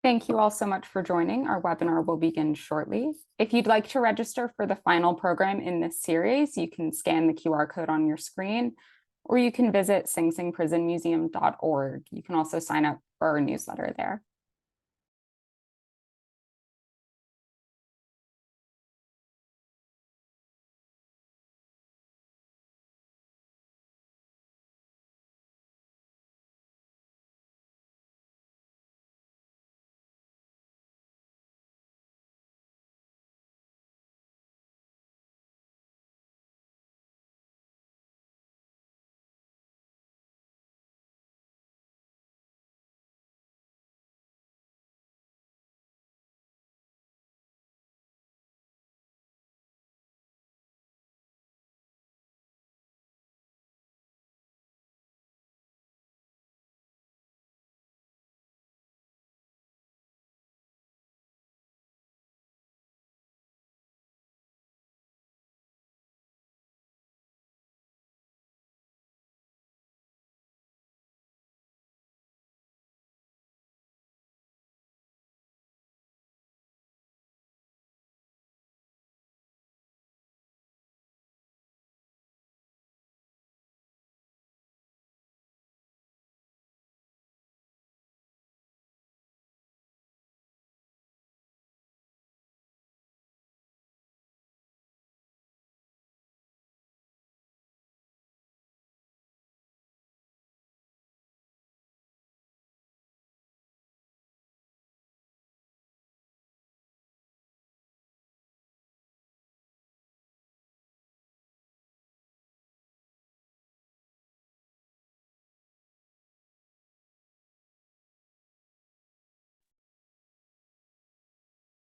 Thank you all so much for joining. Our webinar will begin shortly. If you'd like to register for the final program in this series, you can scan the QR code on your screen, or you can visit singsingprisonmuseum.org. You can also sign up for our newsletter there.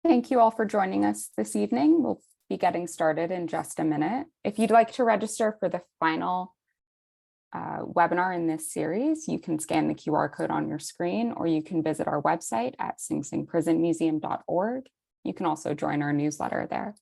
Thank you all for joining us this evening. We'll be getting started in just a minute. If you'd like to register for the final webinar in this series, you can scan the QR code on your screen, or you can visit our website at singsingprisonmuseum.org. You can also join our newsletter there.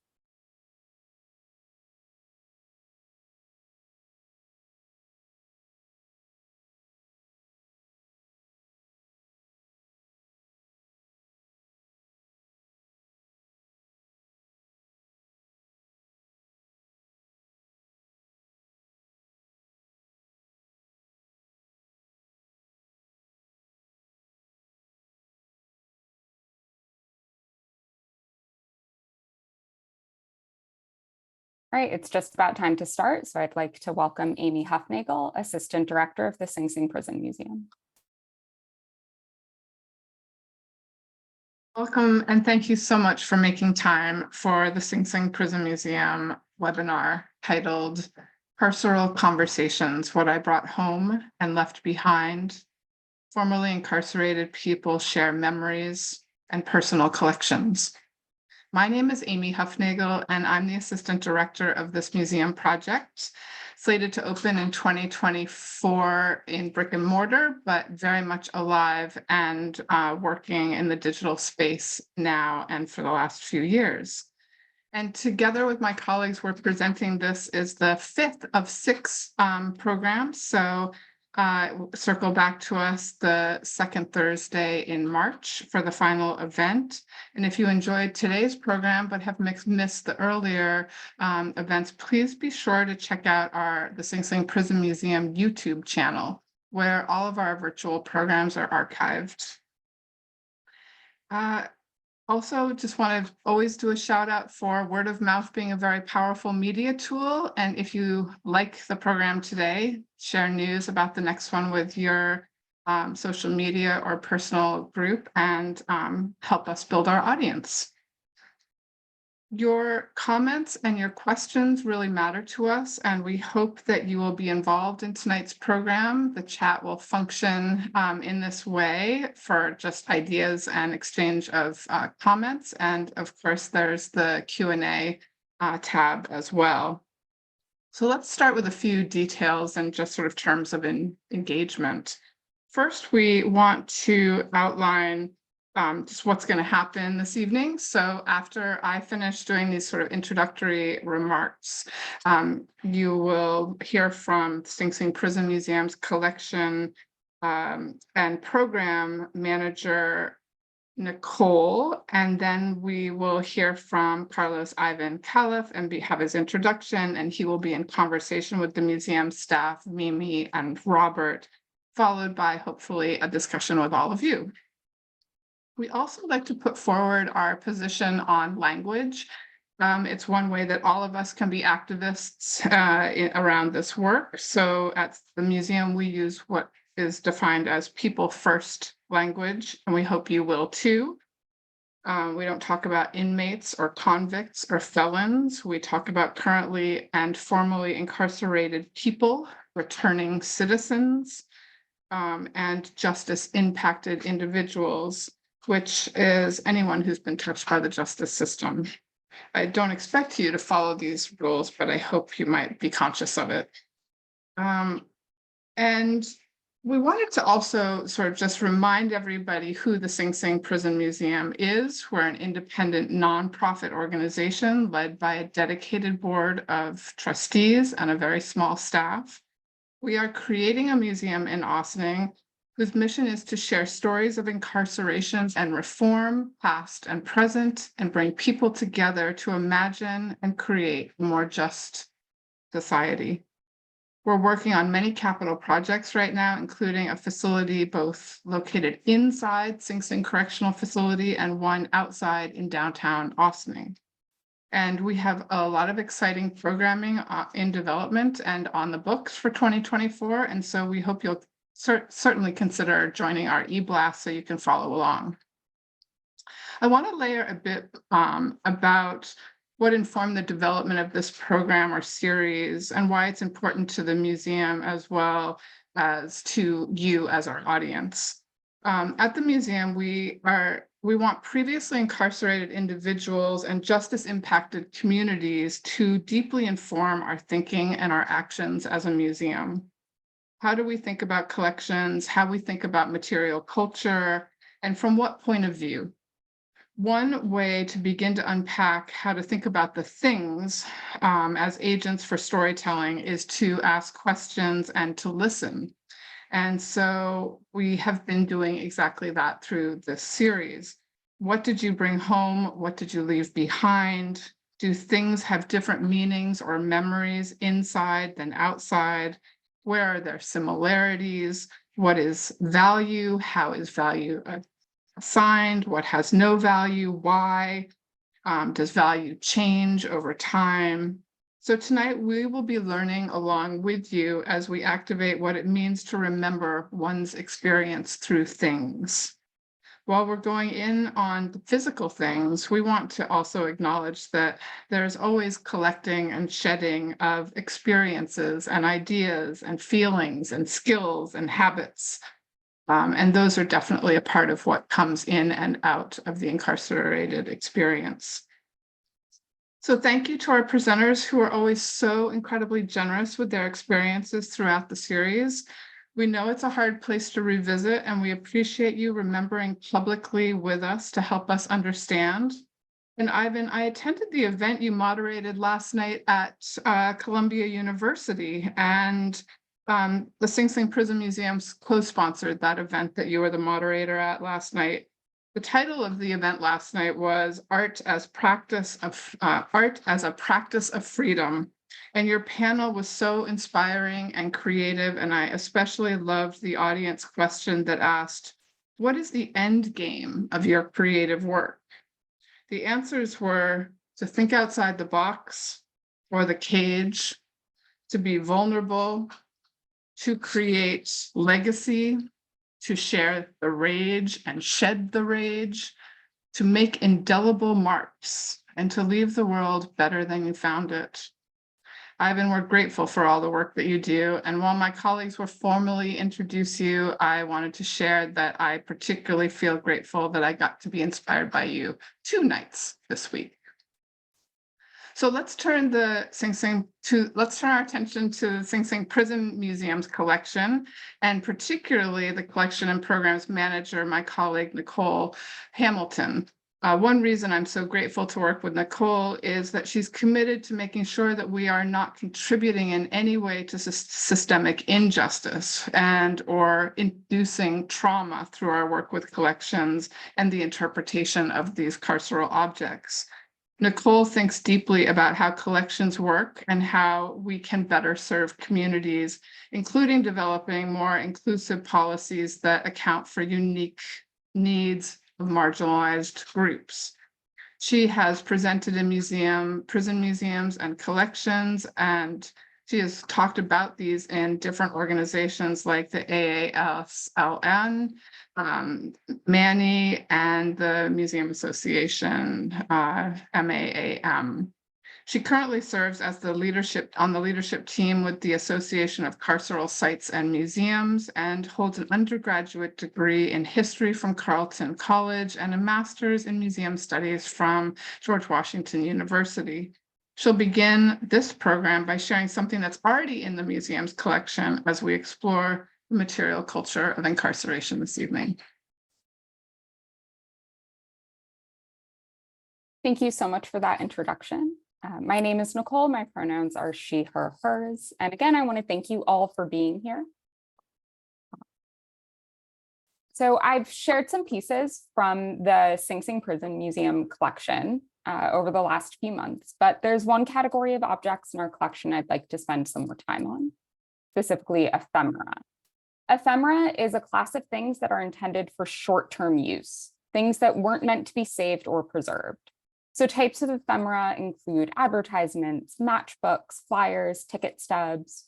All right, it's just about time to start, so I'd like to welcome Amy Huffnagel, Assistant Director of the Sing Sing Prison Museum. Welcome, and thank you so much for making time for the Sing Sing Prison Museum webinar titled Carceral Conversations, What I Brought Home and Left Behind. Formerly incarcerated people share memories and personal collections. My name is Amy Huffnagel, and I'm the Assistant Director of this museum project, slated to open in 2024 in brick and mortar, but very much alive and working in the digital space now and for the last few years. And together with my colleagues, we're presenting this as the 5th of 6 programs. So circle back to us the second Thursday in March for the final event. And if you enjoyed today's program but have missed the earlier events, please be sure to check out the Sing Sing Prison Museum YouTube channel, where all of our virtual programs are archived. Also, just want to always do a shout out for word of mouth being a very powerful media tool. And if you like the program today, share news about the next one with your social media or personal group and help us build our audience. Your comments and your questions really matter to us, and we hope that you will be involved in tonight's program. The chat will function in this way for just ideas and exchange of comments. And of course, there's the Q&A tab as well. So let's start with a few details and just sort of terms of engagement. First, we want to outline just what's going to happen this evening. So after I finish doing these sort of introductory remarks, you will hear from Sing Sing Prison Museum's collection and program manager, Nicole, and then we will hear from Carlos Ivan Calaff and have his introduction, and he will be in conversation with the museum staff, Mimi and Robert, followed by hopefully a discussion with all of you. We also like to put forward our position on language. It's one way that all of us can be activists around this work. So at the museum, we use what is defined as people first language, and we hope you will too. We don't talk about inmates or convicts or felons. We talk about currently and formerly incarcerated people, returning citizens, and justice impacted individuals, which is anyone who's been touched by the justice system. I don't expect you to follow these rules, but I hope you might be conscious of it. And we wanted to also sort of just remind everybody who the Sing Sing Prison Museum is. We're an independent nonprofit organization led by a dedicated board of trustees and a very small staff. We are creating a museum in Ossining whose mission is to share stories of incarceration and reform, past and present, and bring people together to imagine and create a more just society. We're working on many capital projects right now, including a facility both located inside Sing Sing Correctional Facility and one outside in downtown Ossining. And we have a lot of exciting programming in development and on the books for 2024. And so we hope you'll certainly consider joining our e-blast so you can follow along. I want to layer a bit about what informed the development of this program or series and why it's important to the museum as well as to you as our audience. At the museum, we want previously incarcerated individuals and justice impacted communities to deeply inform our thinking and our actions as a museum. How do we think about collections? How we think about material culture, and from what point of view? One way to begin to unpack how to think about the things as agents for storytelling is to ask questions and to listen. And so we have been doing exactly that through this series. What did you bring home? What did you leave behind? Do things have different meanings or memories inside than outside? Where are there similarities? What is value? How is value assigned? What has no value? Why? Does value change over time? So tonight we will be learning along with you as we activate what it means to remember one's experience through things. While we're going in on the physical things, we want to also acknowledge that there's always collecting and shedding of experiences and ideas and feelings and skills and habits. And those are definitely a part of what comes in and out of the incarcerated experience. So thank you to our presenters who are always so incredibly generous with their experiences throughout the series. We know it's a hard place to revisit, and we appreciate you remembering publicly with us to help us understand. And Ivan, I attended the event you moderated last night at Columbia University, and the Sing Sing Prison Museum's co-sponsored that event that you were the moderator at last night. The title of the event last night was Art as a Practice of Freedom. And your panel was so inspiring and creative. And I especially loved the audience question that asked, what is the end game of your creative work? The answers were to think outside the box or the cage, to be vulnerable, to create legacy, to share the rage and shed the rage, to make indelible marks, and to leave the world better than you found it. Ivan, we're grateful for all the work that you do. And while my colleagues will formally introduce you, I wanted to share that I particularly feel grateful that I got to be inspired by you 2 nights this week. So let's turn our attention to the Sing Sing Prison Museum's collection, and particularly the collection and programs manager, my colleague Nicole Hamilton. One reason I'm so grateful to work with Nicole is that she's committed to making sure that we are not contributing in any way to systemic injustice and or inducing trauma through our work with collections and the interpretation of these carceral objects. Nicole thinks deeply about how collections work and how we can better serve communities, including developing more inclusive policies that account for unique needs of marginalized groups. She has presented in prison museums and collections, and she has talked about these in different organizations like the AASLN, Manny, and the Museum Association, MAAM. She currently serves as on the leadership team with the Association of Carceral Sites and Museums and holds an undergraduate degree in history from Carleton College and a master's in museum studies from George Washington University. She'll begin this program by sharing something that's already in the museum's collection as we explore the material culture of incarceration this evening. Thank you so much for that introduction. My name is Nicole. My pronouns are she, her, hers. And again, I want to thank you all for being here. So I've shared some pieces from the Sing Sing Prison Museum collection over the last few months, but there's one category of objects in our collection I'd like to spend some more time on, specifically ephemera. Ephemera is a class of things that are intended for short-term use, things that weren't meant to be saved or preserved. So types of ephemera include advertisements, matchbooks, flyers, ticket stubs.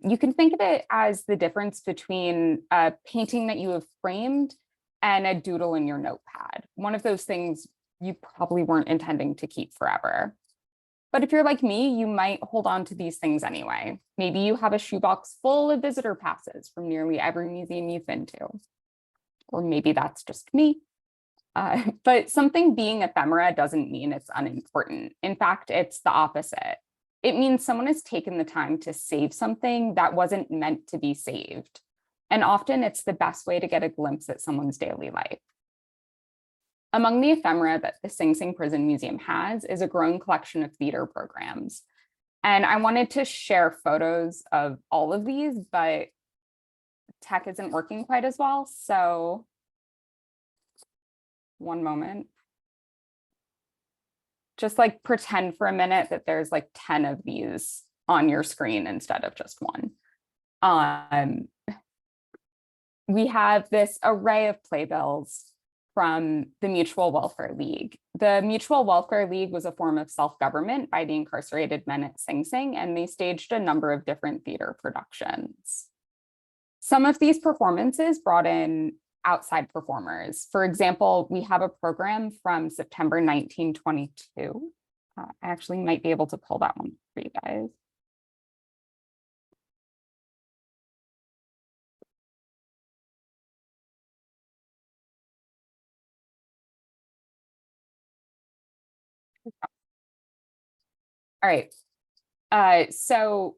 You can think of it as the difference between a painting that you have framed and a doodle in your notepad. One of those things you probably weren't intending to keep forever. But if you're like me, you might hold on to these things anyway. Maybe you have a shoebox full of visitor passes from nearly every museum you've been to. Or maybe that's just me. But something being ephemera doesn't mean it's unimportant. In fact, it's the opposite. It means someone has taken the time to save something that wasn't meant to be saved. And often it's the best way to get a glimpse at someone's daily life. Among the ephemera that the Sing Sing Prison Museum has is a growing collection of theater programs. And I wanted to share photos of all of these, but tech isn't working quite as well. So one moment. Just like pretend for a minute that there's like 10 of these on your screen instead of just one. We have this array of playbills from the Mutual Welfare League. The Mutual Welfare League was a form of self-government by the incarcerated men at Sing Sing, and they staged a number of different theater productions. Some of these performances brought in outside performers. For example, we have a program from September 1922. I actually might be able to pull that one for you guys. All right. So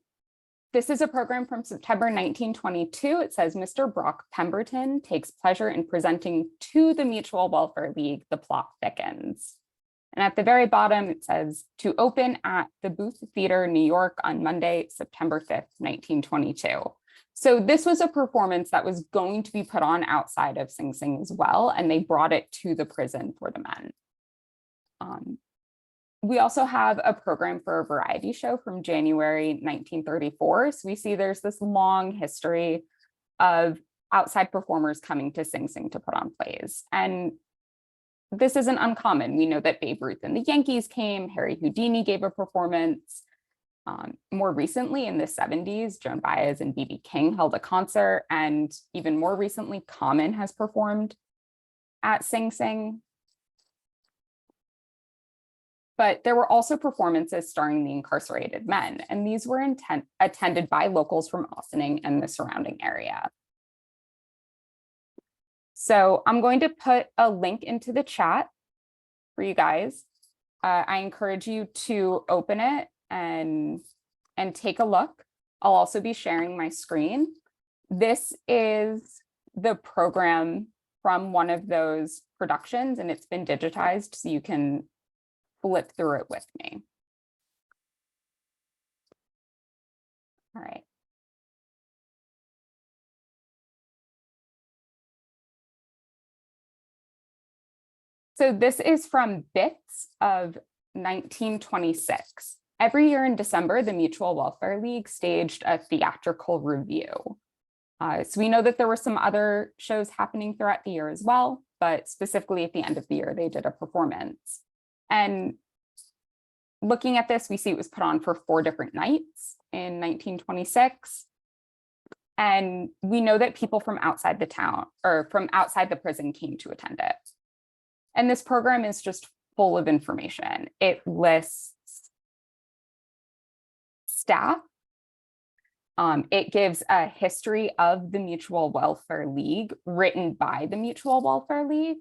this is a program from September 1922. It says, Mr. Brock Pemberton takes pleasure in presenting to the Mutual Welfare League, The Plot Thickens. And at the very bottom, it says, to open at the Booth Theater, New York on Monday, September 5th, 1922. So this was a performance that was going to be put on outside of Sing Sing as well, and they brought it to the prison for the men. We also have a program for a variety show from January 1934. So we see there's this long history of outside performers coming to Sing Sing to put on plays. And this isn't uncommon. We know that Babe Ruth and the Yankees came, Harry Houdini gave a performance. More recently in the 70s, Joan Baez and B.B. King held a concert. And even more recently, Common has performed at Sing Sing. But there were also performances starring the incarcerated men, and these were attended by locals from Ossining and the surrounding area. So I'm going to put a link into the chat for you guys. I encourage you to open it and take a look. I'll also be sharing my screen. This is the program from one of those productions, and it's been digitized, so you can flip through it with me. All right. So this is from bits of 1926. Every year in December, the Mutual Welfare League staged a theatrical review. So we know that there were some other shows happening throughout the year as well, but specifically at the end of the year, they did a performance. And looking at this, we see it was put on for 4 different nights in 1926. And we know that people from outside the town or from outside the prison came to attend it. And this program is just full of information. It lists staff. It gives a history of the Mutual Welfare League written by the Mutual Welfare League.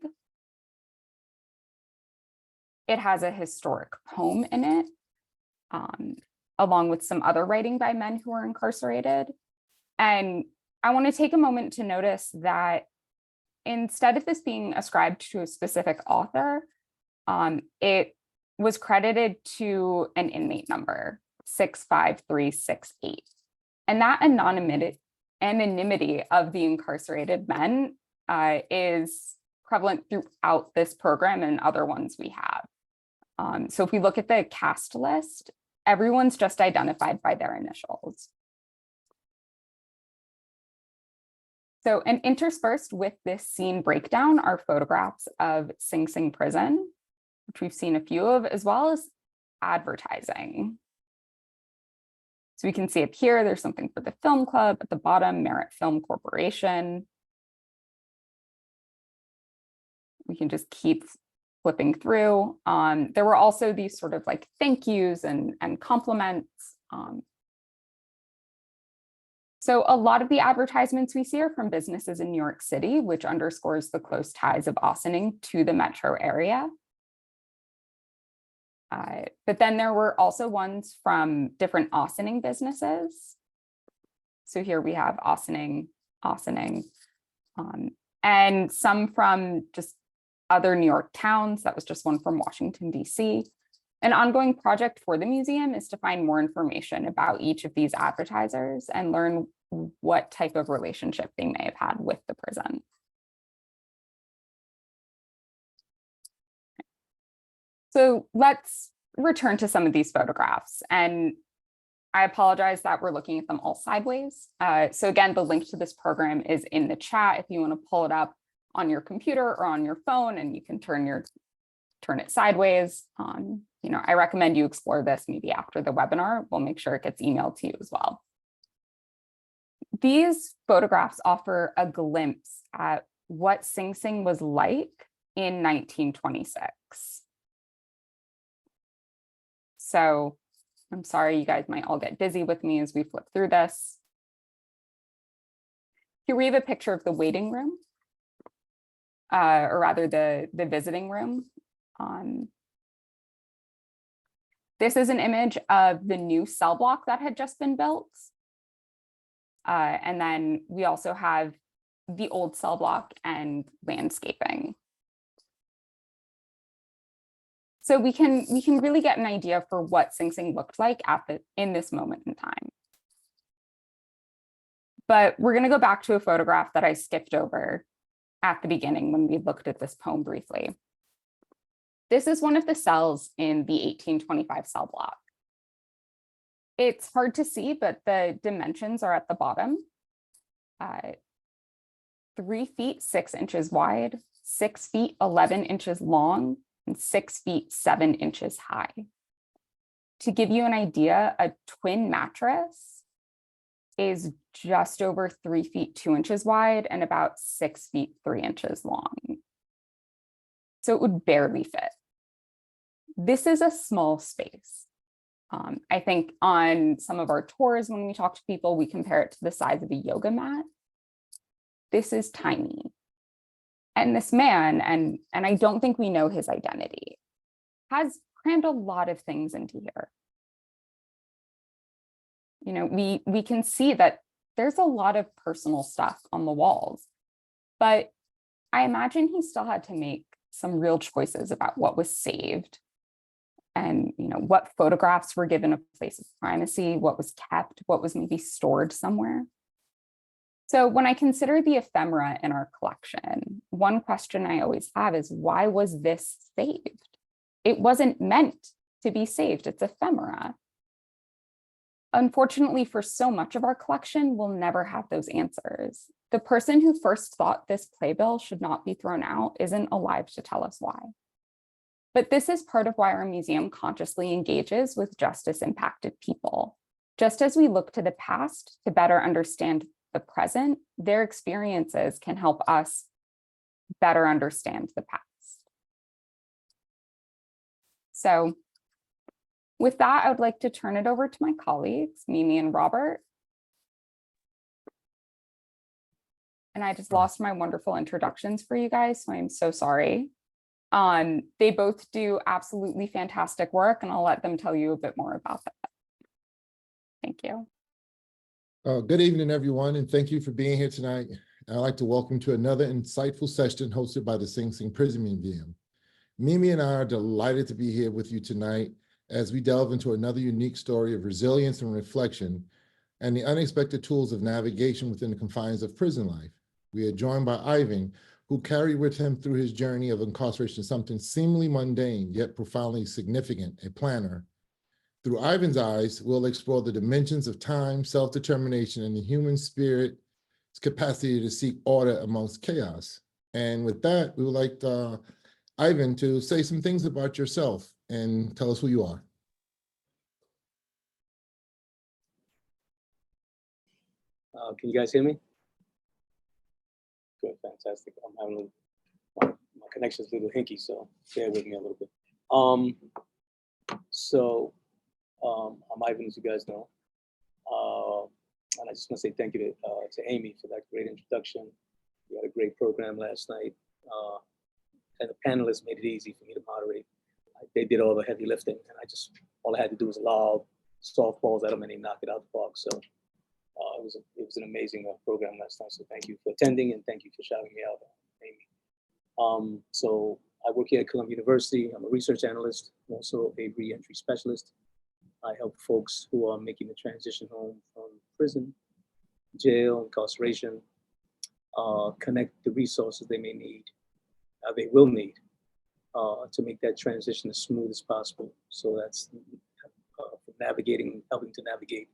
It has a historic poem in it, along with some other writing by men who were incarcerated. And I want to take a moment to notice that instead of this being ascribed to a specific author, it was credited to an inmate number, 65368. And that anonymity of the incarcerated men is prevalent throughout this program and other ones we have. So if we look at the cast list, everyone's just identified by their initials. So, and interspersed with this scene breakdown are photographs of Sing Sing Prison, which we've seen a few of, as well as advertising. So we can see up here, there's something for the film club, at the bottom, Merit Film Corporation. We can just keep flipping through. There were also these sort of like thank yous and compliments. So a lot of the advertisements we see are from businesses in New York City, which underscores the close ties of Ossining to the metro area. But then there were also ones from different Ossining businesses. So here we have Ossining, and some from just other New York towns. That was just one from Washington, D.C. An ongoing project for the museum is to find more information about each of these advertisers and learn what type of relationship they may have had with the prison. So let's return to some of these photographs. And I apologize that we're looking at them all sideways. So again, the link to this program is in the chat if you want to pull it up on your computer or on your phone, and you can turn it sideways. I recommend you explore this maybe after the webinar. We'll make sure it gets emailed to you as well. These photographs offer a glimpse at what Sing Sing was like in 1926. So I'm sorry, you guys might all get dizzy with me as we flip through this. Here we have a picture of the waiting room, or rather the visiting room. This is an image of the new cell block that had just been built. And then we also have the old cell block and landscaping. So we can really get an idea for what Sing Sing looked like in this moment in time. But we're going to go back to a photograph that I skipped over at the beginning when we looked at this poem briefly. This is one of the cells in the 1825 cell block. It's hard to see, but the dimensions are at the bottom. 3 feet 6 inches wide, 6 feet 11 inches long, and 6 feet 7 inches high. To give you an idea, a twin mattress is just over 3 feet 2 inches wide and about 6 feet 3 inches long. So it would barely fit. This is a small space. I think on some of our tours, when we talk to people, we compare it to the size of a yoga mat. This is tiny. And this man, and I don't think we know his identity, has crammed a lot of things into here. We can see that there's a lot of personal stuff on the walls, but I imagine he still had to make some real choices about what was saved and, what photographs were given a place of primacy, what was kept, what was maybe stored somewhere. So when I consider the ephemera in our collection, one question I always have is, why was this saved? It wasn't meant to be saved. It's ephemera. Unfortunately, for so much of our collection, we'll never have those answers. The person who first thought this playbill should not be thrown out isn't alive to tell us why. But this is part of why our museum consciously engages with justice-impacted people. Just as we look to the past to better understand the present, their experiences can help us better understand the past. So with that, I would like to turn it over to my colleagues, Mimi and Robert. And I just lost my wonderful introductions for you guys, so I'm so sorry. They both do absolutely fantastic work, and I'll let them tell you a bit more about that. Thank you. Good evening, everyone, and thank you for being here tonight. I'd like to welcome to another insightful session hosted by the Sing Sing Prison Museum. Mimi and I are delighted to be here with you tonight as we delve into another unique story of resilience and reflection and the unexpected tools of navigation within the confines of prison life. We are joined by Ivan, who carried with him through his journey of incarceration something seemingly mundane, yet profoundly significant, a planner. Through Ivan's eyes, we'll explore the dimensions of time, self-determination, and the human spirit's capacity to seek order amongst chaos. And with that, we would like Ivan to say some things about yourself and tell us who you are. Can you guys hear me? Good, fantastic. I'm having my connection's a little hinky, so bear with me a little bit. I'm Ivan, as you guys know, and I just want to say thank you to Amy for that great introduction. We had a great program last night, and the panelists made it easy for me to moderate. They did all the heavy lifting, and all I had to do was lob softballs at them, and they knocked it out the park. So it was an amazing program last night. So thank you for attending, and thank you for shouting me out, Amy. So I work here at Columbia University. I'm a research analyst, also a re-entry specialist. I help folks who are making the transition home from prison, jail, incarceration, connect the resources they may need, they will need, to make that transition as smooth as possible. So that's helping to navigate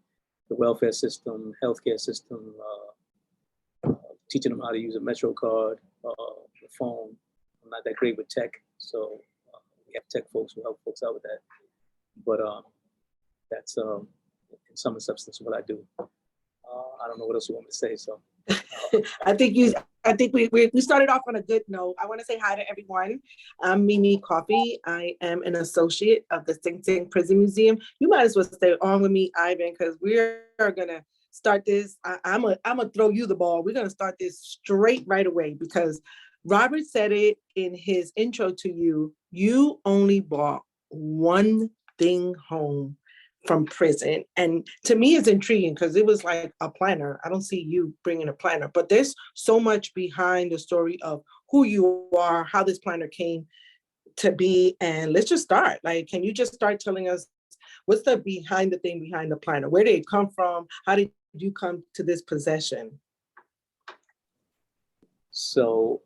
the welfare system, healthcare system, teaching them how to use a Metro card, the phone. I'm not that great with tech, so we have tech folks who help folks out with that. But that's in sum and substance what I do. I don't know what else you want me to say. So I think we started off on a good note. I want to say hi to everyone. I'm Mimi Coffey. I am an associate of the Sing Sing Prison Museum. You might as well stay on with me, Ivan, because we're gonna start this. I'm gonna throw you the ball. We're gonna start this straight right away because Robert said it in his intro to you. You only brought one thing home from prison. And to me, it's intriguing because it was like a planner. I don't see you bringing a planner, but there's so much behind the story of who you are, how this planner came to be. And let's just start. Like, can you just start telling us what's the behind the planner? Where did it come from? How did you come to this possession? So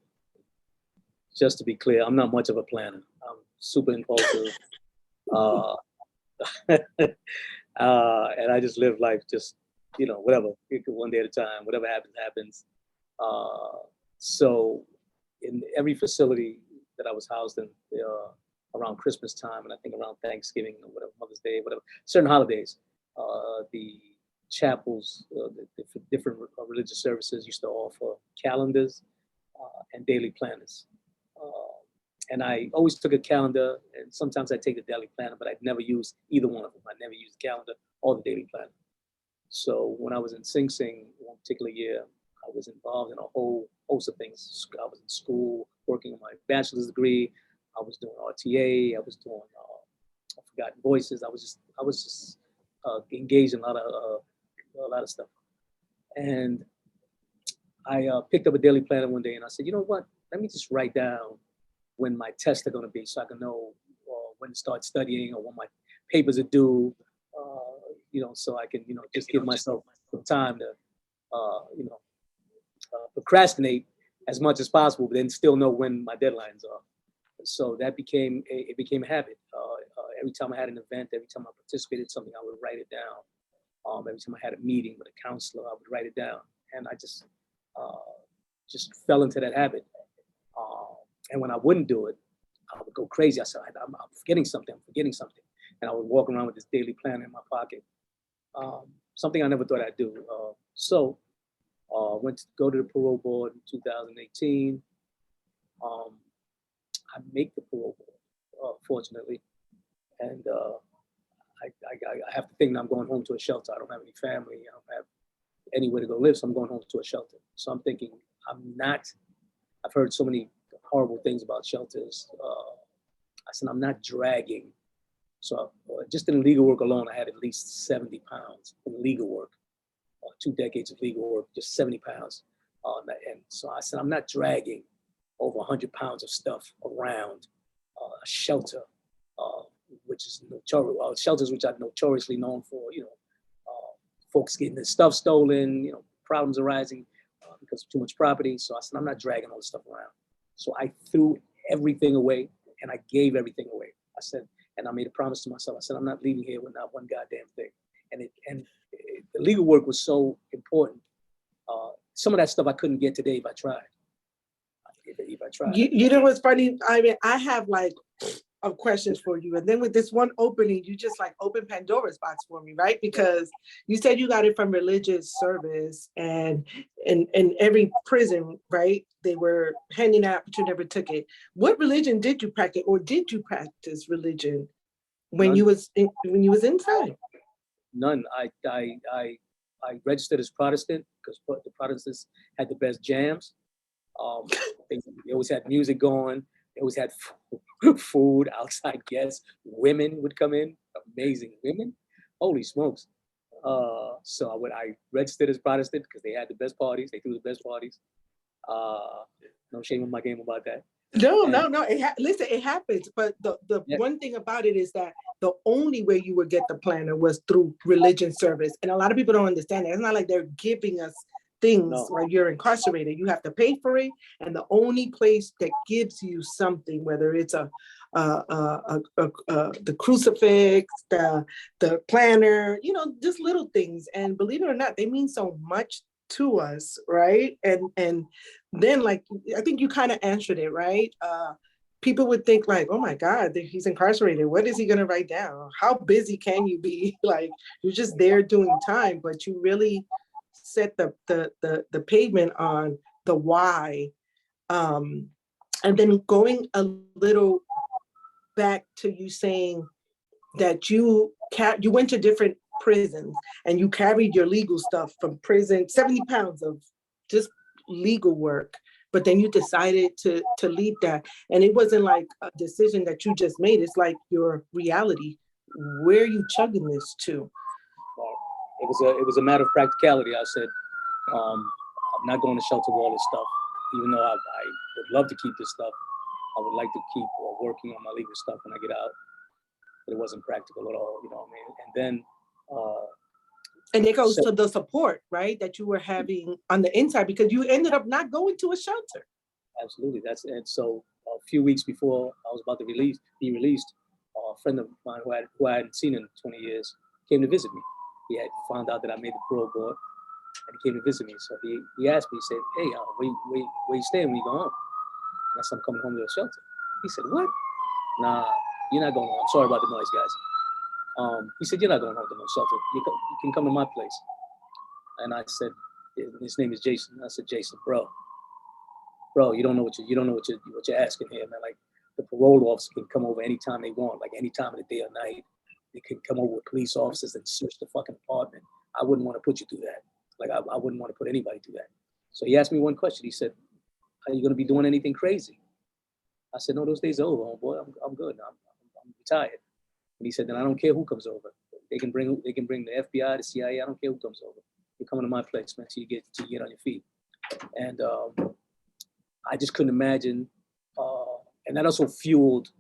just to be clear, I'm not much of a planner. I'm super impulsive. And I just live life just, whatever, one day at a time, whatever happens, happens. So in every facility that I was housed in around Christmas time, and I think around Thanksgiving or whatever, Mother's Day, whatever, certain holidays, the chapels, the different religious services used to offer calendars and daily planners. And I always took a calendar, and sometimes I take the daily planner, but I'd never used either one of them. I never used the calendar or the daily planner. So when I was in Sing Sing one particular year, I was involved in a whole host of things. I was in school, working on my bachelor's degree. I was doing RTA. I was doing Forgotten Voices. I was just engaged in a lot of stuff. And I picked up a daily planner one day, and I said, you know what? let me just write down when my tests are going to be so I can know when to start studying or when my papers are due, so I can, just give myself some time to, procrastinate as much as possible, but then still know when my deadlines are. So that became a habit. Every time I had an event, every time I participated in something, I would write it down. Every time I had a meeting with a counselor, I would write it down. And I just fell into that habit. And when I wouldn't do it, I would go crazy. I said, I'm forgetting something. And I would walk around with this daily planner in my pocket. Something I never thought I'd do. So went to go to the parole board in 2018. I make the parole board, fortunately. And I have to think that I'm going home to a shelter. I don't have any family. I don't have anywhere to go live, so I'm going home to a shelter. So I'm thinking, I've heard so many horrible things about shelters. I said, I'm not dragging. So just in legal work alone, I had at least 70 pounds in legal work, 2 decades of legal work, just 70 pounds. And so I said, I'm not dragging over 100 pounds of stuff around a shelter, which is notorious. Shelters which are notoriously known for, folks getting their stuff stolen, problems arising because of too much property. So I said, I'm not dragging all this stuff around. So I threw everything away and I gave everything away. I said, and I made a promise to myself. I said, I'm not leaving here with not one goddamn thing. And the legal work was so important. Some of that stuff I couldn't get today if I tried. If I tried. You know what's funny? I mean, I have like of questions for you. And then with this one opening, you just like open Pandora's box for me, right? Because you said you got it from religious service and in every prison, right? They were handing out, but you never took it. What religion did you practice, or did you practice religion when you was inside? None. I registered as Protestant because the Protestants had the best jams. They always had music going. They always had food, outside guests. Women would come in, amazing women. Holy smokes. So I registered as Protestant because they had the best parties. They threw the best parties. No shame in my game about that. No. Listen, it happens. But the one thing about it is that the only way you would get the planner was through religion service. And a lot of people don't understand that. It's not like they're giving us things while you're incarcerated. You have to pay for it. And the only place that gives you something, whether it's the crucifix, the planner, just little things. And believe it or not, they mean so much to us, right? And then, like, I think you kind of answered it, right? People would think like, oh my God, he's incarcerated. What is he gonna write down? How busy can you be? Like, you're just there doing time, but you really set the pavement on the why. And then going a little back to you saying that you went to different prisons and you carried your legal stuff from prison, 70 pounds of just legal work, but then you decided to leave that. And it wasn't like a decision that you just made. It's like your reality. Where are you chugging this to? It was a matter of practicality. I said, I'm not going to shelter all this stuff, even though I would love to keep this stuff. I would like to keep working on my legal stuff when I get out, but it wasn't practical at all, what I mean? And then, and it goes to the support, right, that you were having on the inside, because you ended up not going to a shelter. Absolutely, and so a few weeks before I was about to be released, a friend of mine who I hadn't seen in 20 years came to visit me. He had found out that I made the parole board, and he came to visit me. So he asked me, he said, hey, where you staying when you go home? And I said, I'm coming home to a shelter. He said, what? Nah, you're not going home. Sorry about the noise, guys. He said, you're not going home to no shelter. You can come to my place. And I said, his name is Jason. I said, Jason, bro, you don't know what you're asking here, man. Like, the parole officer can come over anytime they want, like any time of the day or night. They can come over with police officers and search the fucking apartment. I wouldn't want to put you through that. Like, I wouldn't want to put anybody through that. So he asked me one question. He said, are you going to be doing anything crazy? I said, no, those days are over, homeboy. I'm good. I'm retired. And he said, then I don't care who comes over. They can bring the FBI, the CIA. I don't care who comes over. You're coming to my place, man, till you get on your feet. And I just couldn't imagine. And that also fueled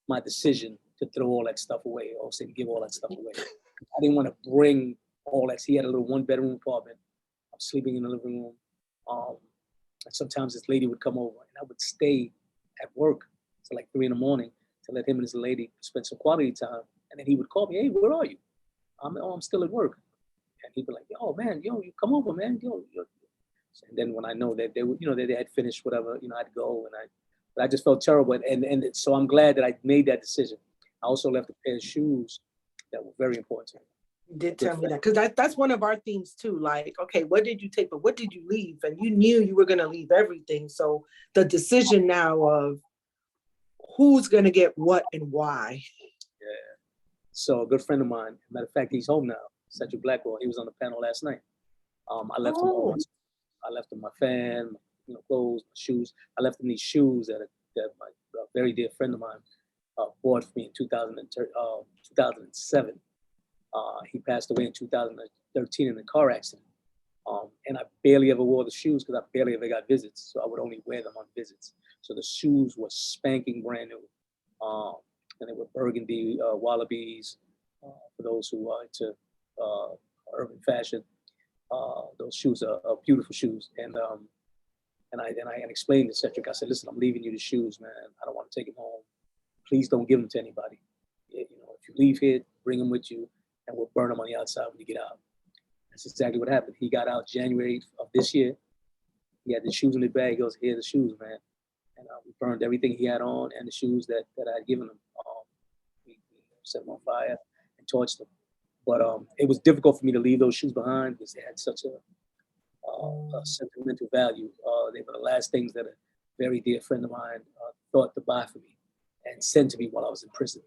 my decision to throw all that stuff away, or say give all that stuff away. I didn't want to bring all that. He had a little 1-bedroom apartment. I'm sleeping in the living room. And sometimes this lady would come over, and I would stay at work till like 3 a.m. to let him and his lady spend some quality time. And then he would call me, "Hey, where are you?" I'm still at work. And he'd be like, "Oh man, you come over, man. And then when I know that they would, that they had finished whatever, I'd go, but I just felt terrible. And so I'm glad that I made that decision. I also left a pair of shoes that were very important to me. You did tell me that, because that's one of our themes too. Like, okay, what did you take, but what did you leave? And you knew you were going to leave everything. So the decision now of who's going to get what and why. Yeah. So a good friend of mine, matter of fact, he's home now, Cedric Blackwell. He was on the panel last night. I left him all. I left him my fan, clothes, my shoes. I left him these shoes that my very dear friend of mine bought for me in 2007. He passed away in 2013 in a car accident. And I barely ever wore the shoes because I barely ever got visits. So I would only wear them on visits. So the shoes were spanking brand new. And they were burgundy Wallabies for those who are into urban fashion. Those shoes are beautiful shoes. And I explained to Cedric, I said, "Listen, I'm leaving you the shoes, man. I don't want to take them home. Please don't give them to anybody. If you leave here, bring them with you, and we'll burn them on the outside when you get out." That's exactly what happened. He got out January of this year. He had the shoes in the bag. He goes, "Here are the shoes, man." And we burned everything he had on and the shoes that I had given him. We set them on fire and torched them. But it was difficult for me to leave those shoes behind because they had such a sentimental value. They were the last things that a very dear friend of mine thought to buy for me and send to me while I was in prison.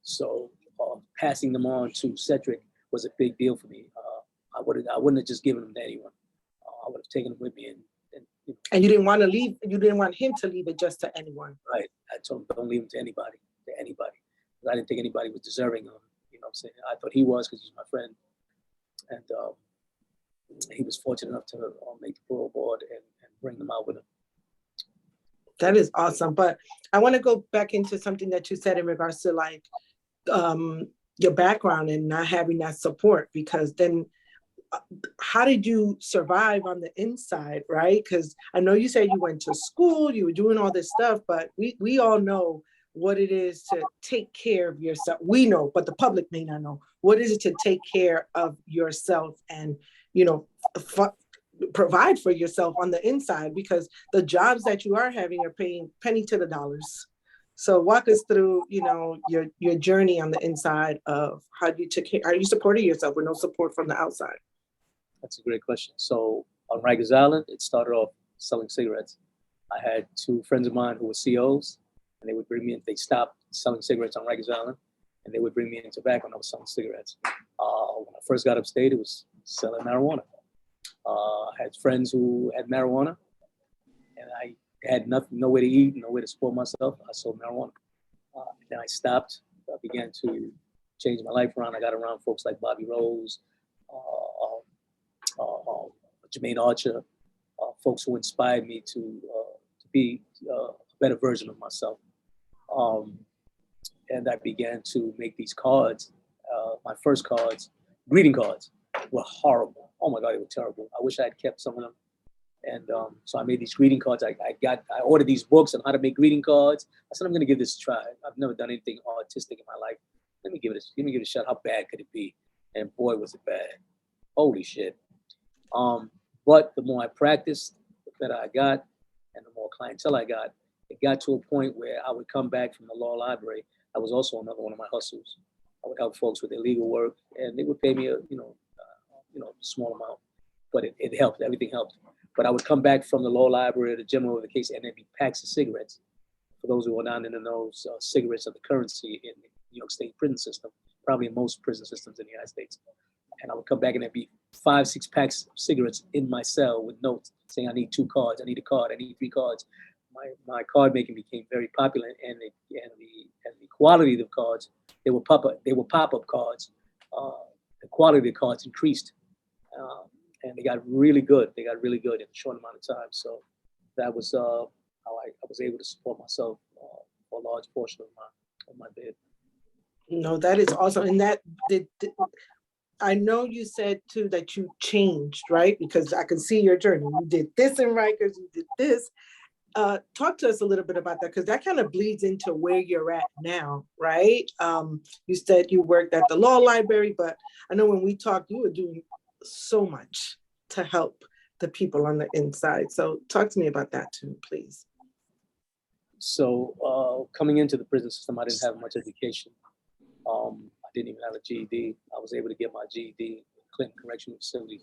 So passing them on to Cedric was a big deal for me. I wouldn't have just given them to anyone. I would have taken them with me and you didn't want to leave. You didn't want him to leave it just to anyone. Right. I told him, "Don't leave them to anybody. I didn't think anybody was deserving of them. I'm saying? I thought he was because he's my friend. And he was fortunate enough to make the parole board and bring them out with him. That is awesome. But I want to go back into something that you said in regards to like your background and not having that support, because then how did you survive on the inside, right? Because I know you said you went to school, you were doing all this stuff, but we all know what it is to take care of yourself. We know, but the public may not know. What is it to take care of yourself and, provide for yourself on the inside? Because the jobs that you are having are paying penny to the dollars. So walk us through, your journey on the inside of how you took care, how you supported yourself with no support from the outside. That's a great question. So on Rikers Island, it started off selling cigarettes. I had 2 friends of mine who were COs, and they would bring me in. They stopped selling cigarettes on Rikers Island, and they would bring me in tobacco, and I was selling cigarettes. When I first got upstate, it was selling marijuana. I had friends who had marijuana, and I had nowhere to eat, nowhere to support myself. I sold marijuana. Then I stopped. I began to change my life around. I got around folks like Bobby Rose, Jermaine Archer, folks who inspired me to be a better version of myself. And I began to make these cards. My first cards, greeting cards, were horrible. Oh my God, they were terrible. I wish I had kept some of them. And so I made these greeting cards. I ordered these books on how to make greeting cards. I said, I'm going to give this a try. I've never done anything artistic in my life. Let me give it a shot. How bad could it be? And boy, was it bad. Holy shit. But the more I practiced, the better I got, and the more clientele I got. It got to a point where I would come back from the law library. I was also another one of my hustles. I would help folks with their legal work, and they would pay me a small amount, but it helped. Everything helped. But I would come back from the law library or the general over the case, and there'd be packs of cigarettes. For those who are not in the know, cigarettes are the currency in the New York State prison system, probably in most prison systems in the United States. And I would come back and there'd be 5-6 packs of cigarettes in my cell with notes saying, I need 2 cards, I need a card, I need 3 cards. My card making became very popular, and the quality of the cards, they were pop-up cards. The quality of the cards increased, and they got really good. They got really good in a short amount of time. So that was how I was able to support myself for a large portion of my bid. No, that is awesome. And that I know you said too that you changed, right? Because I can see your journey. You did this in Rikers, you did this. Talk to us a little bit about that, because that kind of bleeds into where you're at now, right? You said you worked at the law library, but I know when we talked, you were doing so much to help the people on the inside. So talk to me about that too, please. So coming into the prison system, I didn't have much education. I didn't even have a GED. I was able to get my GED in Clinton Correctional Facility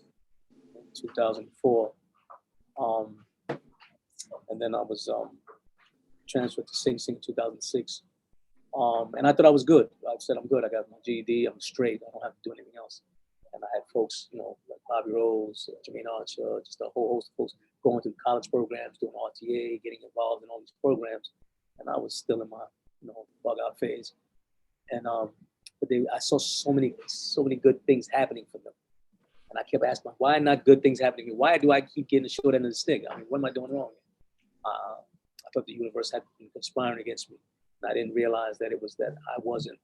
in 2004. And then I was transferred to Sing Sing in 2006. And I thought I was good. I said, I'm good. I got my GED. I'm straight. I don't have to do anything else. And I had folks, you know, like Bobby Rose, Jermaine Archer, just a whole host of folks going through college programs, doing RTA, getting involved in all these programs. And I was still in my, you know, bug out phase. And but I saw so many good things happening for them. And I kept asking, why not good things happening to me? Why do I keep getting the short end of the stick? I mean, what am I doing wrong? I thought the universe had been conspiring against me. And I didn't realize that it was that I wasn't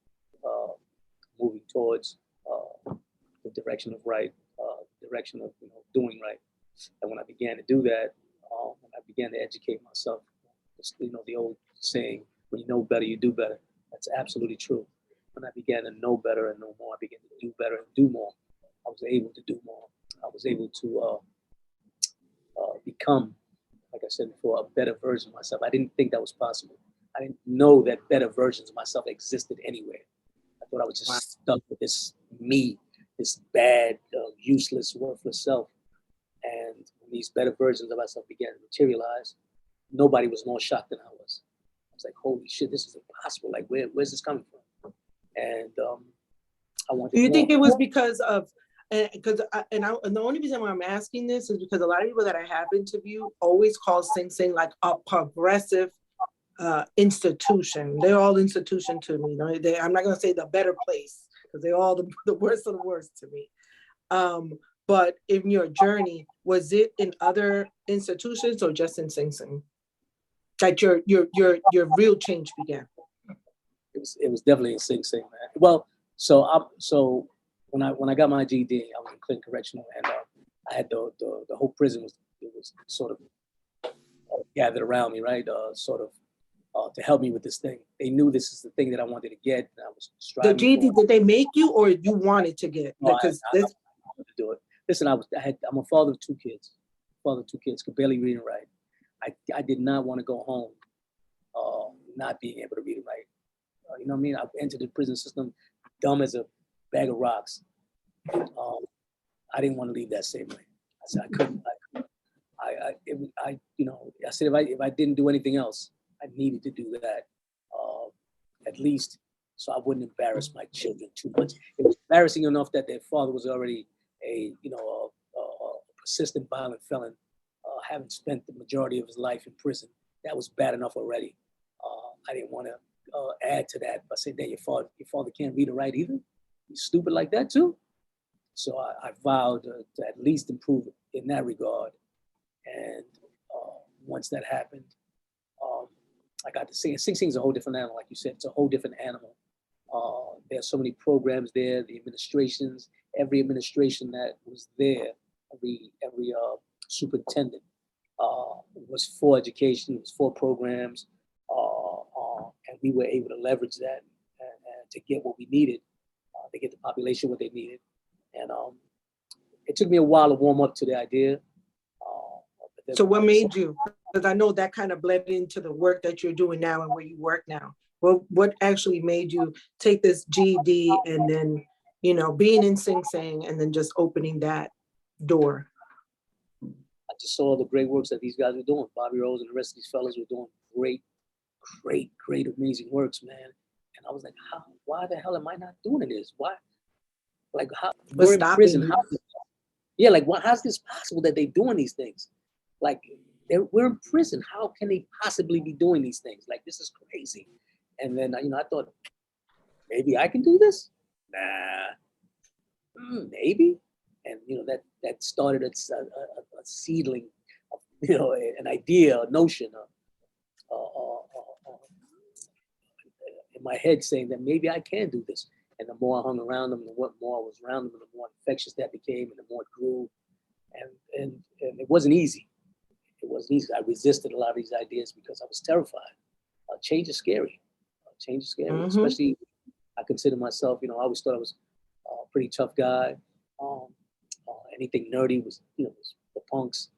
moving towards the direction of right, direction of, you know, doing right. And when I began to do that, when I began to educate myself, you know, the old saying, when you know better, you do better. That's absolutely true. When I began to know better and know more, I began to do better and do more. I was able to do more. I was able to become, like I said before, a better version of myself. I didn't think that was possible. I didn't know that better versions of myself existed anywhere. I thought I was just stuck with this me, this bad, useless, worthless self. And when these better versions of myself began to materialize, nobody was more shocked than I was. I was like, holy shit, this is impossible. Like, where's this coming from? And I wanted. Do you think it was because of, and the only reason why I'm asking this is because a lot of people that I have interviewed always call Sing Sing like a progressive institution. They're all institution to me. I'm not going to say the better place, because they're all the worst of the worst to me. But in your journey, was it in other institutions or just in Sing Sing that your real change began? It was definitely in Sing Sing, man. Well, so when I got my GED, I was in Clinton Correctional, and I had the whole prison was sort of gathered around me, right? To help me with this thing. They knew this is the thing that I wanted to get, and I was striving. The GED, did they make you, or you wanted to get? No, because I wanted to do it. Listen, I'm a father of two kids. Could barely read and write. I did not want to go home not being able to read and write. You know what I mean? I entered the prison system dumb as a bag of rocks. I didn't want to leave that same way. I said I couldn't. I said if I didn't do anything else, I needed to do that at least, so I wouldn't embarrass my children too much. It was embarrassing enough that their father was already a persistent violent felon, having spent the majority of his life in prison. That was bad enough already. I didn't want to add to that by saying that your father can't read or write either. He's stupid like that too. So I vowed to at least improve in that regard. And once that happened, I got to see Sing Sing is a whole different animal, like you said. It's a whole different animal. There's so many programs there, the administrations, every administration that was there, every superintendent was for education, was for programs, and we were able to leverage that and to get what we needed, to get the population what they needed. And it took me a while to warm up to the idea. So what made you? Because I know that kind of bled into the work that you're doing now and where you work now. Well, what actually made you take this GED and then, being in Sing Sing and then just opening that door? I just saw the great works that these guys were doing. Bobby Rose and the rest of these fellas were doing great, amazing works, man. And I was like, why the hell am I not doing this? Why? Like, how? We're in prison. How's this possible that they're doing these things? Like, we're in prison. How can they possibly be doing these things? Like, this is crazy. And then, I thought, maybe I can do this? Nah, maybe. And, that started a seedling of an idea, a notion in my head saying that maybe I can do this. And the more I hung around them, the more I was around them, the more infectious that became, and the more it grew. And it wasn't easy. It wasn't easy. I resisted a lot of these ideas because I was terrified. Change is scary. Change is scary, especially I consider myself, I always thought I was a pretty tough guy. Anything nerdy was, was the punks.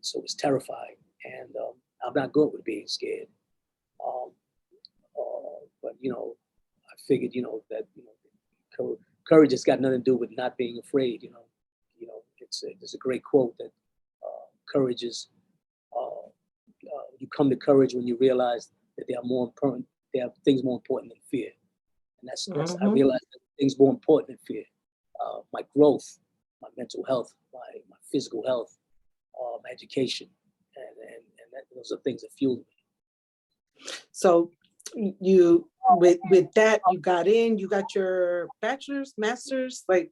So it was terrifying. And I'm not good with being scared. But, I figured, that, courage has got nothing to do with not being afraid, there's a great quote that courage is, you come to courage when you realize that there are things more important than fear. And that's I realized that things more important than fear. My growth, my mental health, my physical health, my education, and those are things that fueled me. So you, with that, you got your bachelor's, master's, like.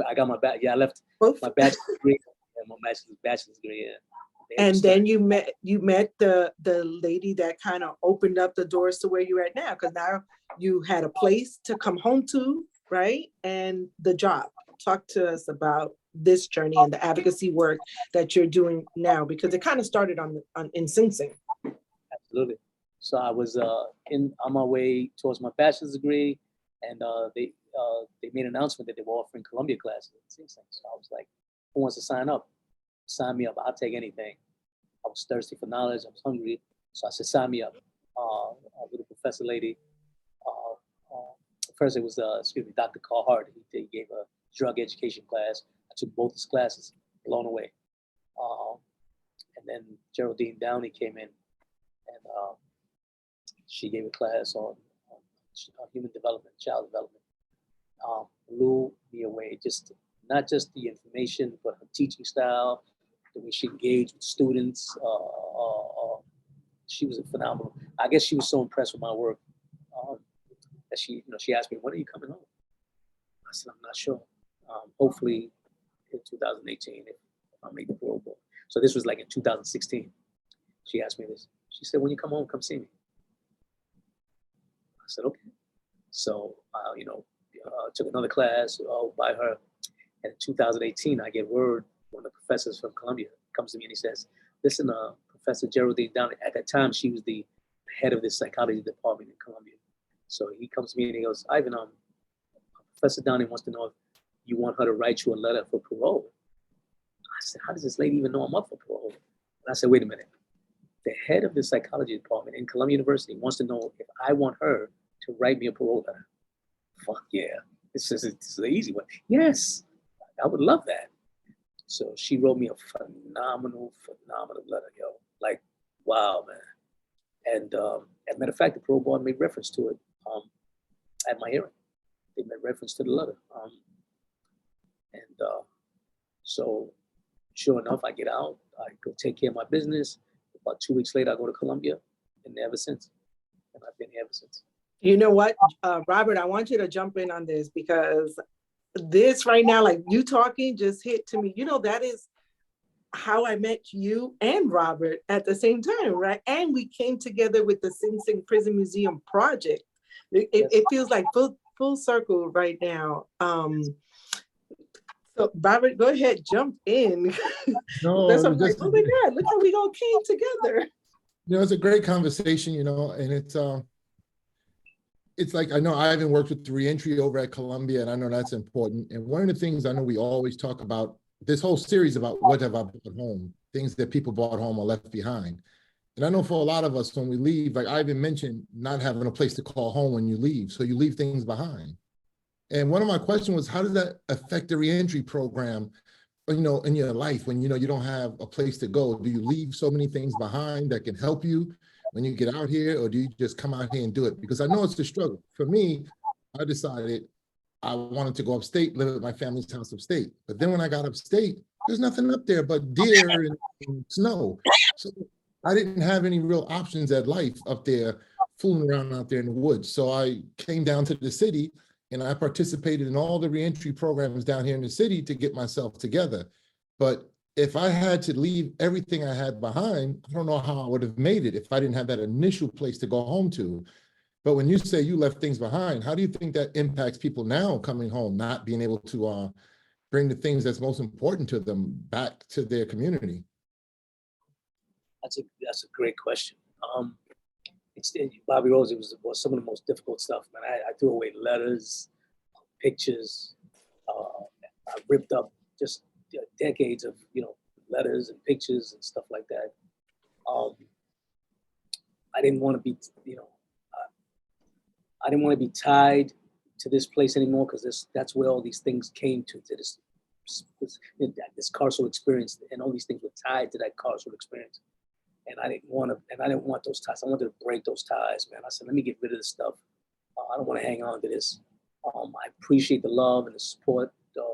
I got my I left both? My bachelor's degree and my bachelor's degree. And then you met the lady that kind of opened up the doors to where you're at now, because now you had a place to come home to, right? And the job. Talk to us about this journey and the advocacy work that you're doing now, because it kind of started in Sing Sing. Absolutely. So I was on my way towards my bachelor's degree, and they made an announcement that they were offering Columbia classes in Sing Sing. So I was like, who wants to sign up? Sign me up. I'll take anything. I was thirsty for knowledge. I was hungry. So I said, sign me up. A little professor lady. First it was, Dr. Carl Hart. He gave a drug education class. I took both his classes, blown away. And then Geraldine Downey came in, and she gave a class on human development, child development. Blew me away. Not just the information, but her teaching style, the way she engaged with students. She was phenomenal. I guess she was so impressed with my work that she asked me, when are you coming home? I said, I'm not sure. Hopefully in 2018, if I make the parole board. So this was like in 2016. She asked me this. She said, when you come home, come see me. I said, okay. So, took another class by her. And in 2018, I get word, one of the professors from Columbia comes to me and he says, listen, Professor Geraldine Downey, at that time, she was the head of the psychology department in Columbia. So he comes to me and he goes, Ivan, Professor Downey wants to know if you want her to write you a letter for parole. I said, how does this lady even know I'm up for parole? And I said, wait a minute. The head of the psychology department in Columbia University wants to know if I want her to write me a parole letter. Fuck yeah. This is the easy one. Yes, I would love that. So she wrote me a phenomenal letter, yo. Like, wow, man. And as a matter of fact, the parole board made reference to it at my hearing. They made reference to the letter. So sure enough, I get out, I go take care of my business. About 2 weeks later, I go to Columbia, and ever since. And I've been here ever since. You know what, Robert, I want you to jump in on this, because this right now, like you talking, just hit to me. That is how I met you and Robert at the same time, right? And we came together with the Sing Sing Prison Museum project. It feels like full circle right now. So Robert, go ahead, jump in. No, That's I'm like, oh my God, look how we all came together. It's a great conversation, and it's like, I know Ivan worked with the reentry over at Columbia, and I know that's important. And one of the things I know we always talk about, this whole series about what have I brought home, things that people brought home or left behind. And I know for a lot of us, when we leave, like Ivan mentioned, not having a place to call home when you leave. So you leave things behind. And one of my questions was, how does that affect the reentry program, in your life when, you don't have a place to go? Do you leave so many things behind that can help you when you get out here, or do you just come out here and do it? Because I know it's a struggle. For me, I decided I wanted to go upstate, live at my family's house upstate. But then when I got upstate, there's nothing up there but deer and snow. So I didn't have any real options at life up there, fooling around out there in the woods. So I came down to the city, and I participated in all the reentry programs down here in the city to get myself together. But if I had to leave everything I had behind, I don't know how I would have made it if I didn't have that initial place to go home to. But when you say you left things behind, how do you think that impacts people now coming home, not being able to bring the things that's most important to them back to their community? That's a great question. Bobby Rose, it was some of the most difficult stuff, man. I threw away letters, pictures. I ripped up just decades of letters and pictures and stuff like that. I didn't want to be I didn't want to be tied to this place anymore, because that's where all these things came to this carceral experience, and all these things were tied to that carceral experience. And I didn't want those ties. I wanted to break those ties, man. I said, let me get rid of this stuff. I don't want to hang on to this. I appreciate the love and the support, the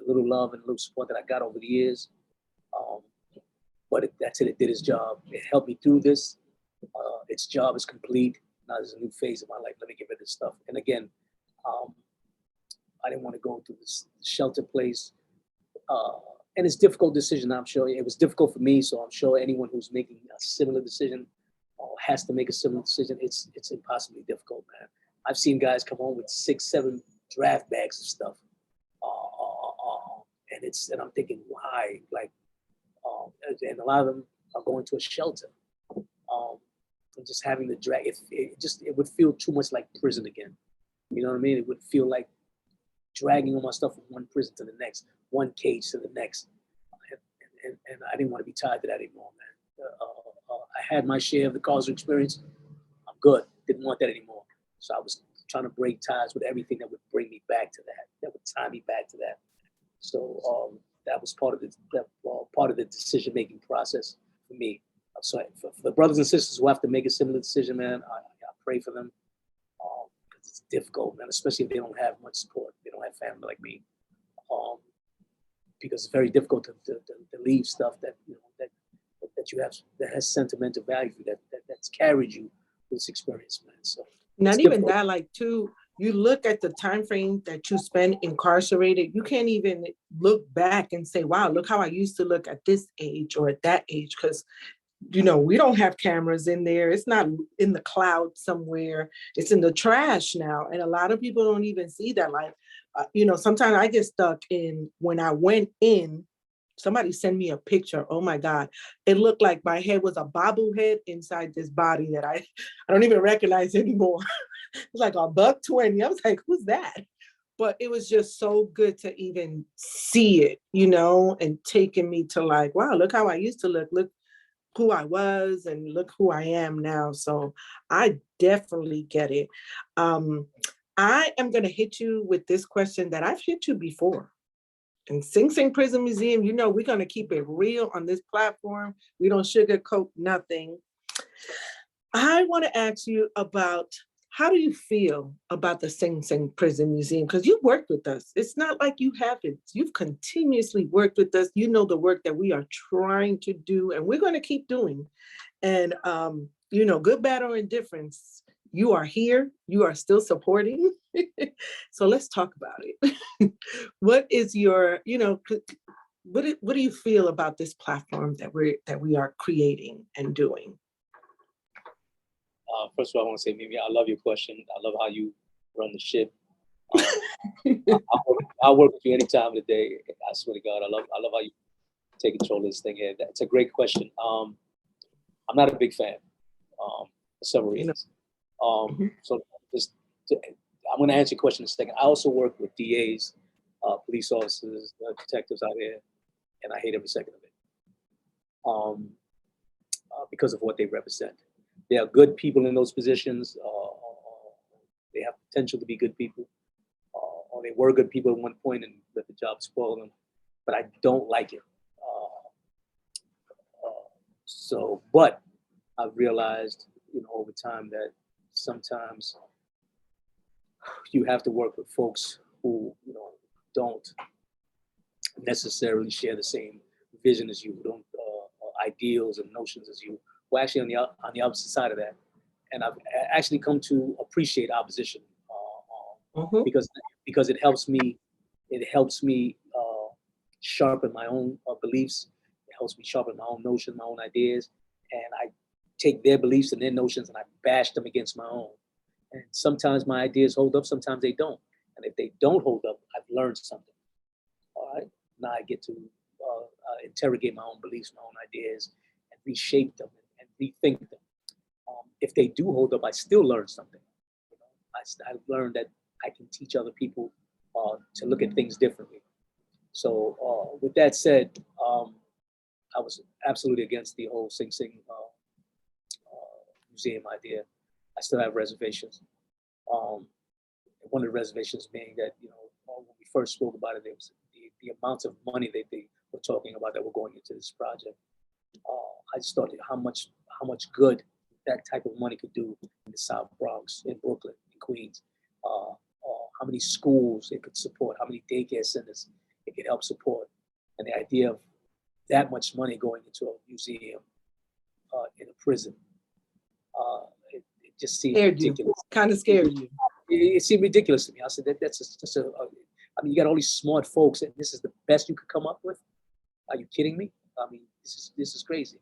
little love and little support that I got over the years. But that's it. It did its job. It helped me through this. Its job is complete. Now there's a new phase of my life. Let me get rid of this stuff. And again, I didn't want to go to this shelter place. And it's a difficult decision, I'm sure. It was difficult for me, so I'm sure anyone who's making a similar decision has to make a similar decision. It's impossibly difficult, man. I've seen guys come home with 6, 7 draft bags of stuff. And I'm thinking, why? Like, and a lot of them are going to a shelter. And just having the drag, it would feel too much like prison again. You know what I mean? It would feel like dragging all my stuff from one prison to the next, one cage to the next. And I didn't want to be tied to that anymore, man. I had my share of the carceral experience. I'm good. Didn't want that anymore. So I was trying to break ties with everything that would bring me back to that would tie me back to that. So that was part of the decision-making process for me. So for the brothers and sisters who have to make a similar decision, man, I pray for them. It's difficult, man, especially if they don't have much support. They don't have family like me. Because it's very difficult to leave stuff that you have, that has sentimental value for you, that's carried you through this experience, man. So not even that, like, too, you look at the time frame that you spend incarcerated, you can't even look back and say, wow, look how I used to look at this age or at that age, because we don't have cameras in there. It's not in the cloud somewhere. It's in the trash now. And a lot of people don't even see that. Like, sometimes I get stuck in, when I went in, somebody sent me a picture. Oh my God. It looked like my head was a bobblehead inside this body that I don't even recognize anymore. It's like $120. I was like, who's that? But it was just so good to even see it, and taking me to like, wow, look how I used to look. Look who I was and look who I am now. So I definitely get it. I am going to hit you with this question that I've hit you before. In Sing Sing Prison Museum, we're going to keep it real on this platform. We don't sugarcoat nothing. I want to ask you about, how do you feel about the Sing Sing Prison Museum? Because you worked with us. It's not like you haven't. You've continuously worked with us. You know the work that we are trying to do, and we're going to keep doing. And, good, bad, or indifference, you are here. You are still supporting. So let's talk about it. What is your, what do you feel about this platform that we are creating and doing? First of all, I want to say, Mimi, I love your question. I love how you run the ship. I'll work with you any time of the day. I swear to God, I love how you take control of this thing here. That's a great question. I'm not a big fan for several reasons. So I'm going to answer your question in a second. I also work with DAs, police officers, detectives out here, and I hate every second of it because of what they represent. They are good people in those positions. They have potential to be good people. Or they were good people at one point and let the job spoil them. But I don't like it. But I've realized, over time that sometimes you have to work with folks who, don't necessarily share the same vision as you, don't ideals and notions as you. We're actually on the opposite side of that, and I've actually come to appreciate opposition because it helps me sharpen my own beliefs, helps me sharpen my own notions, my own ideas, and I take their beliefs and their notions and I bash them against my own. And sometimes my ideas hold up, sometimes they don't. And if they don't hold up, I've learned something. All right. Now I get to interrogate my own beliefs, my own ideas, and reshape them and rethink them. If they do hold up, I still learn something. You know, I've learned that I can teach other people to look at things differently. So with that said, I was absolutely against the whole Sing Sing museum idea. I still have reservations. One of the reservations being that, you know, when we first spoke about it, there was the amounts of money that they were talking about that were going into this project. I just thought how much good that type of money could do in the South Bronx, in Brooklyn, in Queens. How many schools it could support, how many daycare centers it could help support. And the idea of that much money going into a museum in a prison, it just seemed ridiculous. Kind of scared you. It seemed ridiculous to me. I said, I mean, you got all these smart folks and this is the best you could come up with? Are you kidding me? I mean, this is crazy.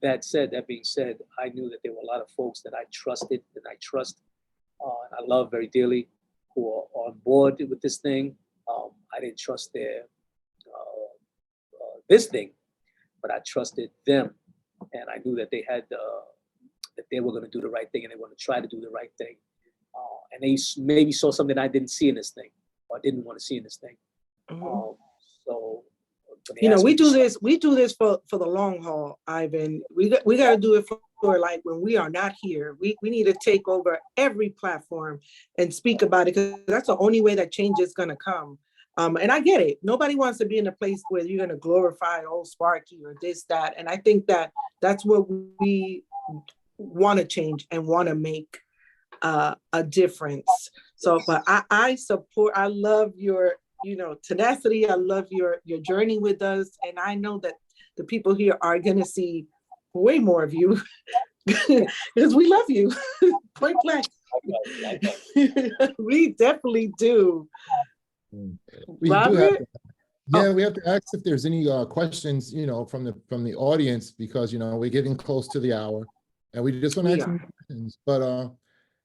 That being said, I knew that there were a lot of folks that I trusted, and I trust, and I love very dearly, who are on board with this thing. I didn't trust this thing, but I trusted them, and I knew that they had that they were going to do the right thing, and they were going to try to do the right thing. And they maybe saw something I didn't see in this thing, or didn't want to see in this thing. Mhm. So, you know, we do this for the long haul, Ivan. We got to do it for like when we are not here. We need to take over every platform and speak about it, because that's the only way that change is going to come. And I get it. Nobody wants to be in a place where you're going to glorify old Sparky or this, that. And I think that that's what we want to change and want to make a difference. So, but I support, I love your, you know, tenacity. I love your journey with us. And I know that the people here are going to see way more of you because we love you. Point blank. We definitely do. We Robert? do have to, yeah, we have to ask if there's any questions, you know, from the audience, because, you know, we're getting close to the hour and we just want to ask some questions. But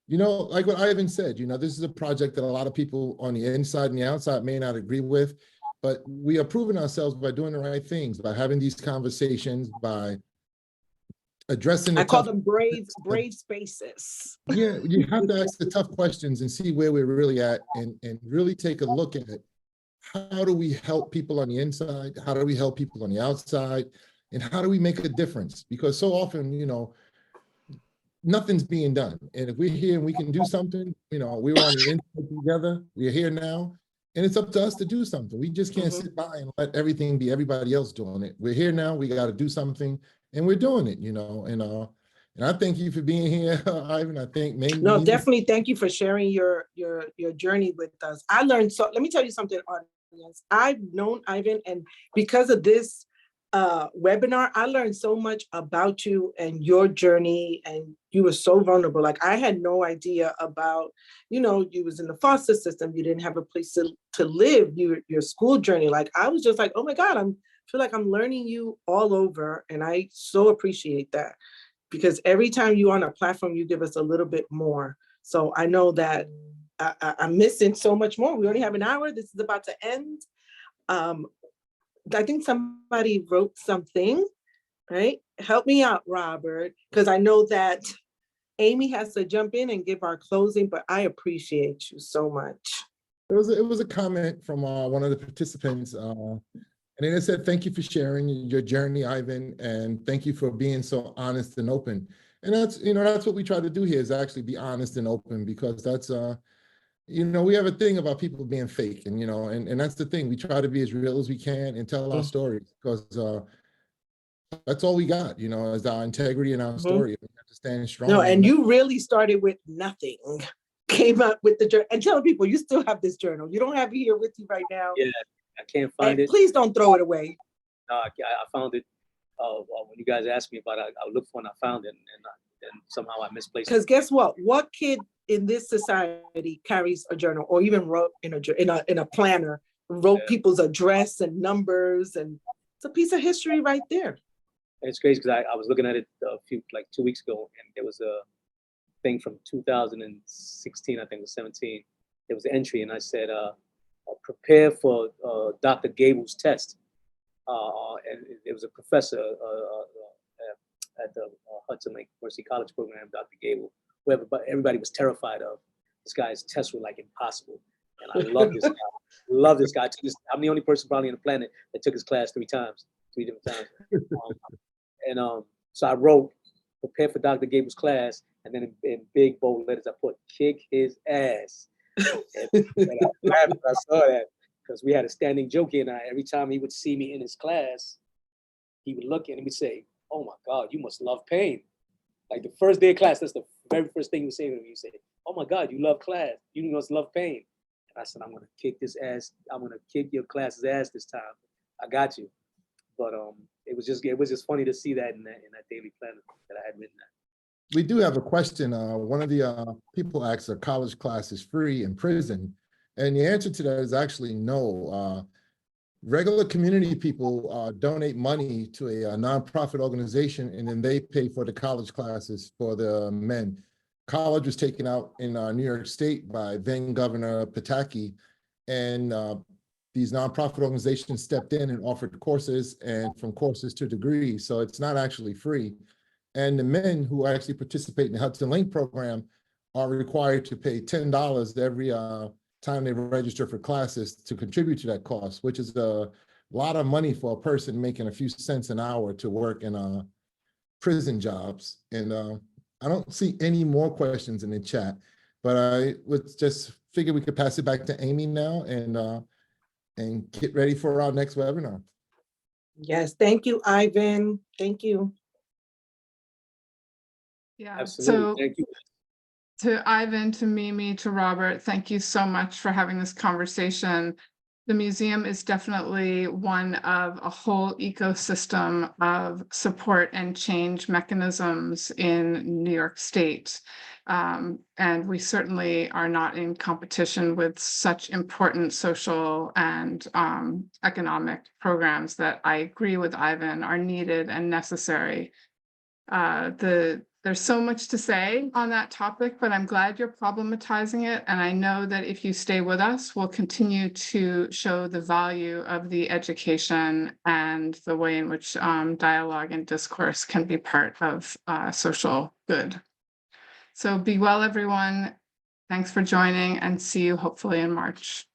you know, like what Ivan said, you know, this is a project that a lot of people on the inside and the outside may not agree with, but we are proving ourselves by doing the right things, by having these conversations, by addressing the I call them brave spaces. Yeah, you have to ask the tough questions and see where we're really at, and really take a look at how do we help people on the inside, how do we help people on the outside, and how do we make a difference? Because so often, you know, nothing's being done. And if we're here and we can do something, you know, we were on the inside together, we're here now, and it's up to us to do something. We just can't sit by and let everything be everybody else doing it. We're here now, we got to do something, and we're doing it, you know. And I thank you for being here, Ivan. I think maybe No, definitely thank you for sharing your journey with us. I learned so. Let me tell you something, audience. I've known Ivan, and because of this webinar, I learned so much about you and your journey, and you were so vulnerable. Like, I had no idea about, you know, you was in the foster system, you didn't have a place to live, your school journey. Like, I was just like, oh my God, feel like I'm learning you all over, and I so appreciate that, because every time you're on a platform, you give us a little bit more. So I know that I'm missing so much more. We only have an hour. This is about to end. I think somebody wrote something, right? Help me out, Robert, because I know that Amy has to jump in and give our closing, but I appreciate you so much. It was a comment from one of the participants, and it said, "Thank you for sharing your journey, Ivan, and thank you for being so honest and open." And that's, you know, that's what we try to do here, is actually be honest and open, because that's you know, we have a thing about people being fake, and, you know, and that's the thing. We try to be as real as we can and tell our stories, because that's all we got, you know, is our integrity and our story. We have to stand strong. No, and you really started with nothing, came up with the journal, and tell people you still have this journal. You don't have it here with you right now. Yeah, I can't find it. Please don't throw it away. No, I found it when you guys asked me about it. I looked for it and I found it, and somehow I misplaced it. Because guess what? What kid in this society carries a journal, or even wrote in a planner wrote Yeah. people's address and numbers, and it's a piece of history right there. And it's crazy because I was looking at it like 2 weeks ago, and there was a thing from 2016, I think it was 17. There was an entry, and I said, prepare for Dr. Gable's test. And it was a professor at the Hudson Lake Mercy College program, Dr. Gable, whoever, but everybody was terrified of. This guy's tests were like impossible. And I love this guy. Love this guy. I'm the only person probably on the planet that took his class 3 different times. So I wrote, prepare for Dr. Gable's class, and then in big bold letters I put, kick his ass. And I laughed when I saw that, because we had a standing joke here, and every time he would see me in his class, he would look at me and say, oh my God, you must love pain. Like the first day of class, that's the very first thing he would say to me. He said, oh my God, you love class. You must love pain. And I said, I'm gonna kick this ass. I'm gonna kick your class's ass this time. I got you. But it was just funny to see that in that daily planner that I had written that. We do have a question. One of the people asked, are college classes free in prison? And the answer to that is actually no. Regular community people donate money to a nonprofit organization, and then they pay for the college classes for the men. College was taken out in New York State by then Governor Pataki, and these nonprofit organizations stepped in and offered courses, and from courses to degrees. So it's not actually free. And the men who actually participate in the Hudson Link program are required to pay $10 every time they register for classes to contribute to that cost, which is a lot of money for a person making a few cents an hour to work in prison jobs. And I don't see any more questions in the chat, but I would just figure we could pass it back to Amy now and get ready for our next webinar. Yes, thank you, Ivan. Thank you. Yeah, Absolutely. so Thank you. to Ivan, to Mimi, to Robert, thank you so much for having this conversation. The museum is definitely one of a whole ecosystem of support and change mechanisms in New York State. And we certainly are not in competition with such important social and economic programs that I agree with Ivan are needed and necessary. There's so much to say on that topic, but I'm glad you're problematizing it. And I know that if you stay with us, we'll continue to show the value of the education and the way in which dialogue and discourse can be part of social good. So be well, everyone. Thanks for joining, and see you hopefully in March.